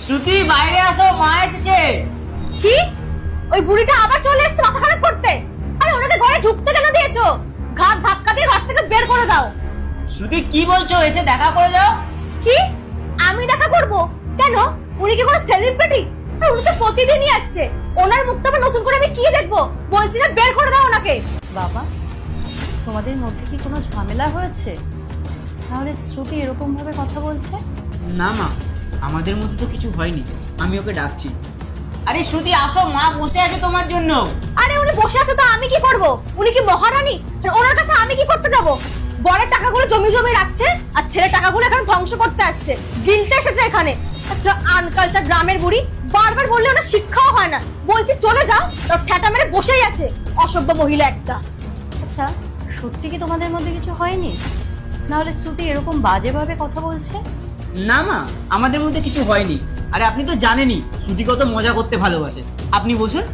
শ্রুতি বাইরে আসো, মা এসেছে। কি? ওই বুড়িটা আবার চলে এসেছে মাথা খারাপ করতে? আরে ওনাকে ঘরে ঢুকতে কেন দিয়েছো? ঘাট ধাক্কা দিয়ে ঘর থেকে বের করে দাও। শ্রুতি কি বলছো? এসে দেখা করে যাও। কি? আমি দেখা করব? কেন? উনি কি কোনো সেলিব্রিটি? উনি তো প্রতিদিনই আসছে। ওনার মুখটা আবার নতুন করে আমি কি দেখবো? বলছি না বের করে দাও ওনাকে। বাবা, তোমাদের মধ্যে কি কোনো ঝামেলা হয়েছে? তাহলে শ্রুতি এরকম ভাবে কথা বলছে? না মা, আমাদের মধ্যে তো কিছু হয়নি, আমি ওকে ডাকছি। আরে শ্রুতি আসো, মা বসে আছে তোমার জন্য। আরে উনি বসে আছে তো আমি কি করব? উনি কি মহারানী? আর ওনার কাছে আমি কি করতে যাব? বড়ের টাকাগুলো জমি জমি রাখছে আর ছেলের টাকাগুলো এখানে ধ্বংস করতে আসছে, গিলতে এসেছে এখানে। একটা আনকালচার গ্রামের বুড়ি, বারবার বললে ওনার শিক্ষাও হয় না। বলছি চলে যাও, তোর ঠ্যাটা মেরে বসেই আছে অসভ্য মহিলা একটা। আচ্ছা, সত্যি কি তোমাদের মধ্যে কিছু হয়নি? নাহলে শ্রুতি এরকম বাজেভাবে কথা বলছে? না মা, আমাদের মধ্যে কিছু হয়নি। আরে আপনি তো জানেনই শ্রুতি কত মজা করতে ভালোবাসে। আপনি বসুন।